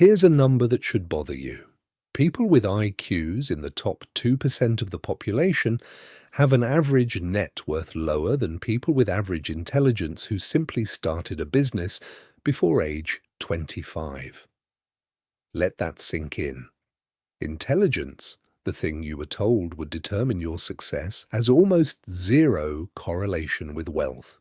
Here's a number that should bother you. People with IQs in the top 2% of the population have an average net worth lower than people with average intelligence who simply started a business before age 25. Let that sink in. Intelligence, the thing you were told would determine your success, has almost zero correlation with wealth.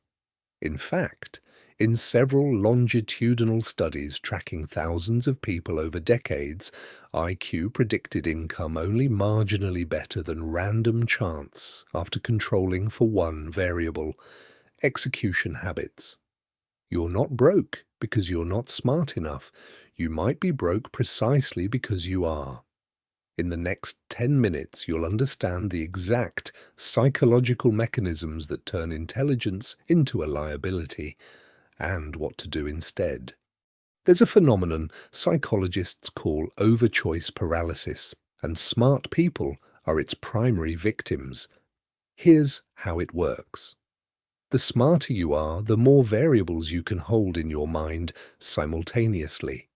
In fact, in several longitudinal studies tracking thousands of people over decades, IQ predicted income only marginally better than random chance after controlling for one variable: execution habits. You're not broke because you're not smart enough. You might be broke precisely because you are. In the next 10 minutes, you'll understand the exact psychological mechanisms that turn intelligence into a liability, and what to do instead. There's a phenomenon psychologists call overchoice paralysis, and smart people are its primary victims. Here's how it works. The smarter you are, the more variables you can hold in your mind simultaneously.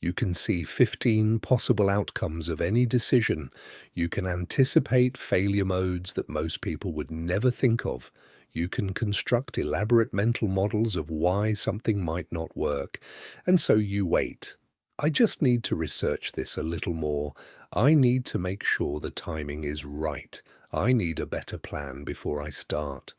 You can see 15 possible outcomes of any decision. You can anticipate failure modes that most people would never think of. You can construct elaborate mental models of why something might not work. And so you wait. I just need to research this a little more. I need to make sure the timing is right. I need a better plan before I start.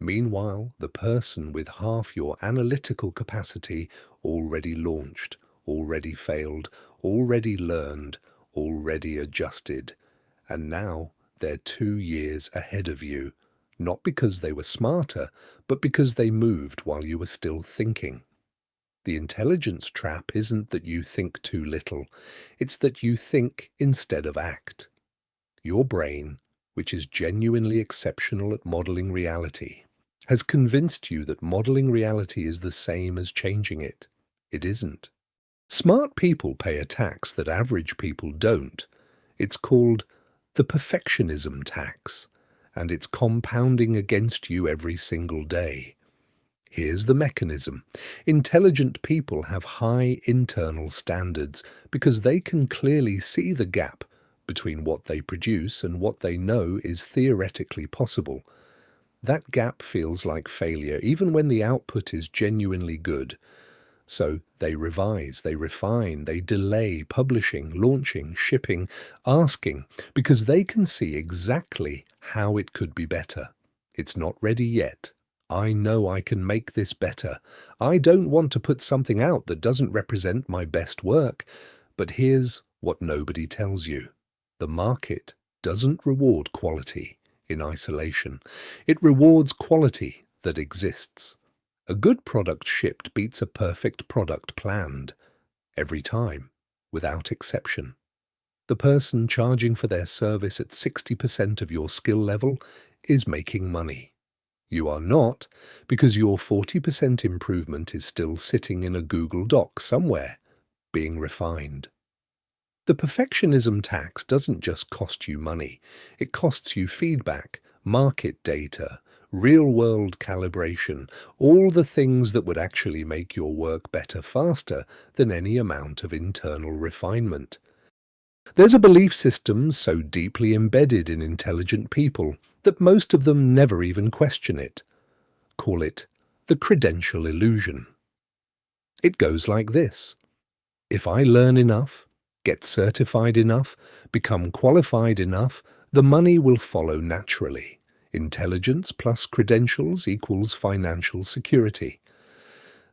Meanwhile, the person with half your analytical capacity already launched, already failed, already learned, already adjusted. And now they're 2 years ahead of you, not because they were smarter, but because they moved while you were still thinking. The intelligence trap isn't that you think too little, it's that you think instead of act. Your brain, which is genuinely exceptional at modeling reality, has convinced you that modeling reality is the same as changing it. It isn't. Smart people pay a tax that average people don't. It's called the Perfectionism Tax, and it's compounding against you every single day. Here's the mechanism. Intelligent people have high internal standards because they can clearly see the gap between what they produce and what they know is theoretically possible. That gap feels like failure, even when the output is genuinely good. So they revise, they refine, they delay publishing, launching, shipping, asking, because they can see exactly how it could be better. It's not ready yet. I know I can make this better. I don't want to put something out that doesn't represent my best work. But here's what nobody tells you. The market doesn't reward quality in isolation. It rewards quality that exists. A good product shipped beats a perfect product planned, every time, without exception. The person charging for their service at 60% of your skill level is making money. You are not, because your 40% improvement is still sitting in a Google Doc somewhere, being refined. The perfectionism tax doesn't just cost you money, it costs you feedback, market data, real-world calibration, all the things that would actually make your work better faster than any amount of internal refinement. There's a belief system so deeply embedded in intelligent people that most of them never even question it. Call it the Credential Illusion. It goes like this. If I learn enough, get certified enough, become qualified enough, the money will follow naturally. Intelligence plus credentials equals financial security.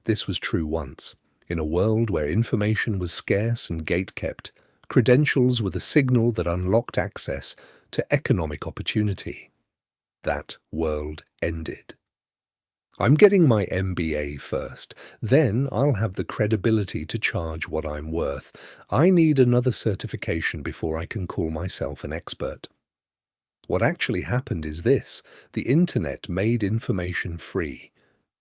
This was true once. In a world where information was scarce and gate-kept, credentials were the signal that unlocked access to economic opportunity. That world ended. I'm getting my MBA first, then I'll have the credibility to charge what I'm worth. I need another certification before I can call myself an expert. What actually happened is this: the internet made information free,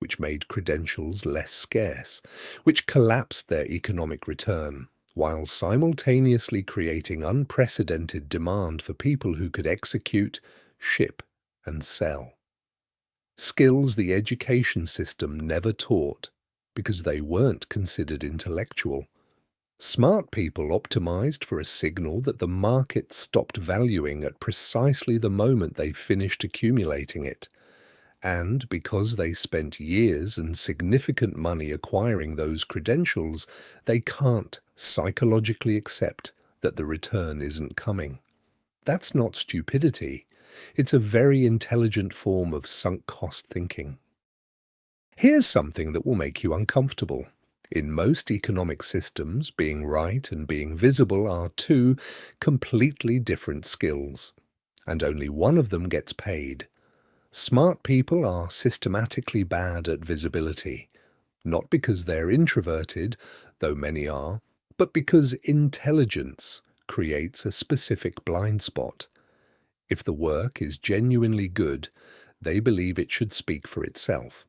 which made credentials less scarce, which collapsed their economic return, while simultaneously creating unprecedented demand for people who could execute, ship, and sell. Skills the education system never taught because they weren't considered intellectual. Smart people optimized for a signal that the market stopped valuing at precisely the moment they finished accumulating it. And because they spent years and significant money acquiring those credentials, they can't psychologically accept that the return isn't coming. That's not stupidity. It's a very intelligent form of sunk cost thinking. Here's something that will make you uncomfortable. In most economic systems, being right and being visible are two completely different skills, and only one of them gets paid. Smart people are systematically bad at visibility, not because they're introverted, though many are, but because intelligence creates a specific blind spot. If the work is genuinely good, they believe it should speak for itself.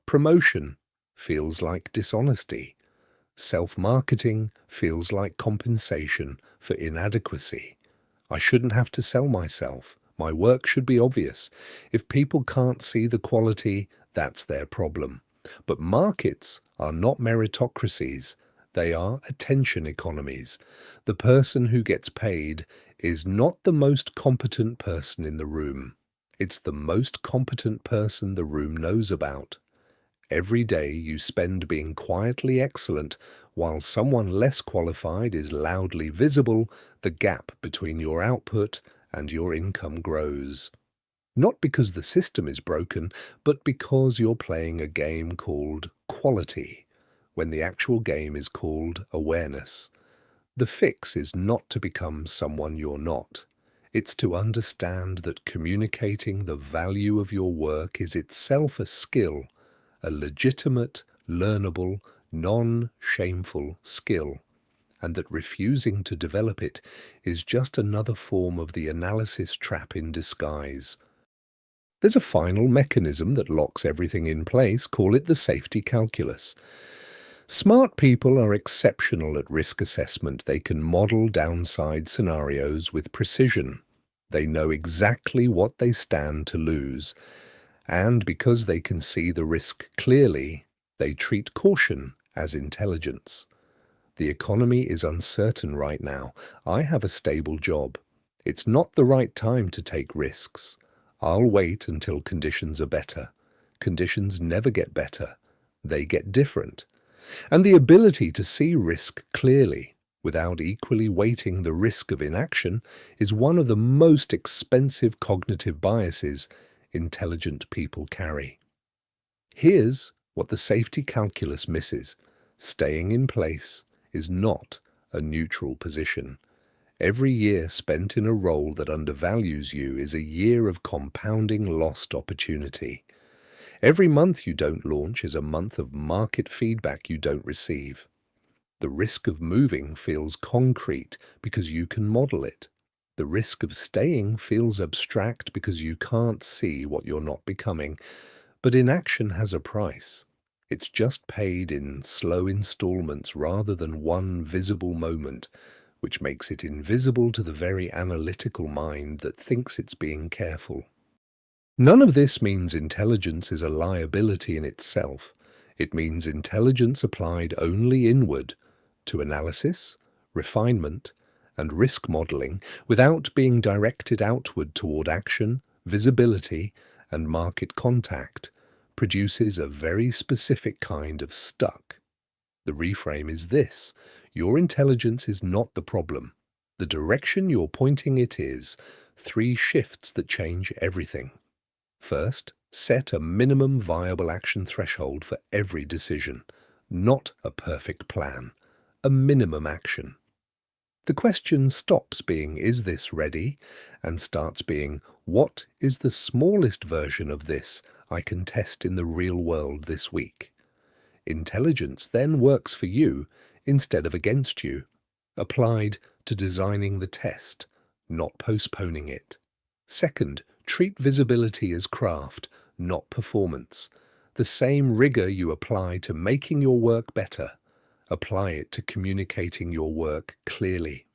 Promotion feels like dishonesty. Self-marketing feels like compensation for inadequacy. I shouldn't have to sell myself. My work should be obvious. If people can't see the quality, that's their problem. But markets are not meritocracies. They are attention economies. The person who gets paid is not the most competent person in the room. It's the most competent person the room knows about. Every day you spend being quietly excellent while someone less qualified is loudly visible, the gap between your output and your income grows. Not because the system is broken, but because you're playing a game called quality, when the actual game is called awareness. The fix is not to become someone you're not. It's to understand that communicating the value of your work is itself a skill, a legitimate, learnable, non-shameful skill, and that refusing to develop it is just another form of the analysis trap in disguise. There's a final mechanism that locks everything in place, call it the safety calculus. Smart people are exceptional at risk assessment. They can model downside scenarios with precision. They know exactly what they stand to lose. And because they can see the risk clearly, they treat caution as intelligence. The economy is uncertain right now. I have a stable job. It's not the right time to take risks. I'll wait until conditions are better. Conditions never get better. They get different. And the ability to see risk clearly, without equally weighting the risk of inaction, is one of the most expensive cognitive biases intelligent people carry. Here's what the safety calculus misses. Staying in place is not a neutral position. Every year spent in a role that undervalues you is a year of compounding lost opportunity. Every month you don't launch is a month of market feedback you don't receive. The risk of moving feels concrete because you can model it. The risk of staying feels abstract because you can't see what you're not becoming. But inaction has a price. It's just paid in slow installments rather than one visible moment, which makes it invisible to the very analytical mind that thinks it's being careful. None of this means intelligence is a liability in itself. It means intelligence applied only inward, to analysis, refinement, and risk modeling, without being directed outward toward action, visibility, and market contact, produces a very specific kind of stuck. The reframe is this: your intelligence is not the problem. The direction you're pointing it is. 3 shifts that change everything. First, set a minimum viable action threshold for every decision, not a perfect plan, a minimum action. The question stops being, is this ready? And starts being, what is the smallest version of this I can test in the real world this week? Intelligence then works for you instead of against you, applied to designing the test, not postponing it. Second, treat visibility as craft, not performance. The same rigor you apply to making your work better, apply it to communicating your work clearly.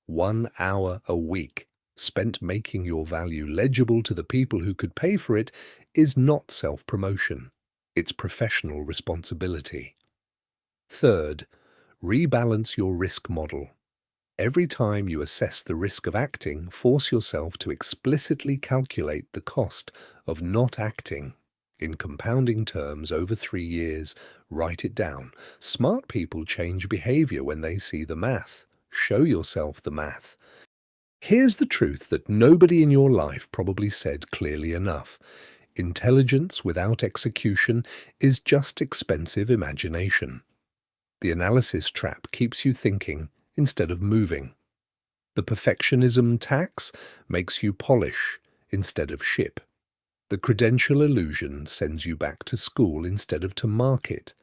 1 hour a week spent making your value legible to the people who could pay for it is not self-promotion. It's professional responsibility. Third, Rebalance your risk model. Every time you assess the risk of acting, force yourself to explicitly calculate the cost of not acting. In compounding terms over 3 years, write it down. Smart people change behavior when they see the math. Show yourself the math. Here's the truth that nobody in your life probably said clearly enough. Intelligence without execution is just expensive imagination. The analysis trap keeps you thinking instead of moving. The perfectionism tax makes you polish instead of ship. The credential illusion sends you back to school instead of to market.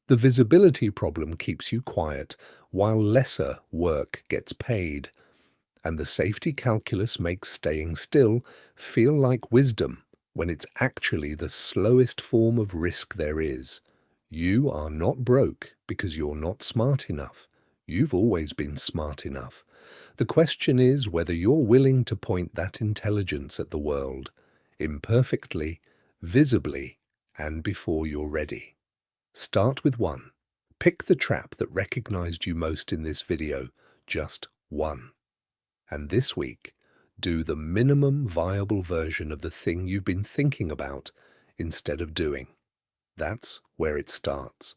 The visibility problem keeps you quiet while lesser work gets paid. And the safety calculus makes staying still feel like wisdom when it's actually the slowest form of risk there is. You are not broke because you're not smart enough. You've always been smart enough. The question is whether you're willing to point that intelligence at the world, imperfectly, visibly, and before you're ready. Start with one. Pick the trap that recognized you most in this video, just one. And this week, do the minimum viable version of the thing you've been thinking about instead of doing. That's where it starts.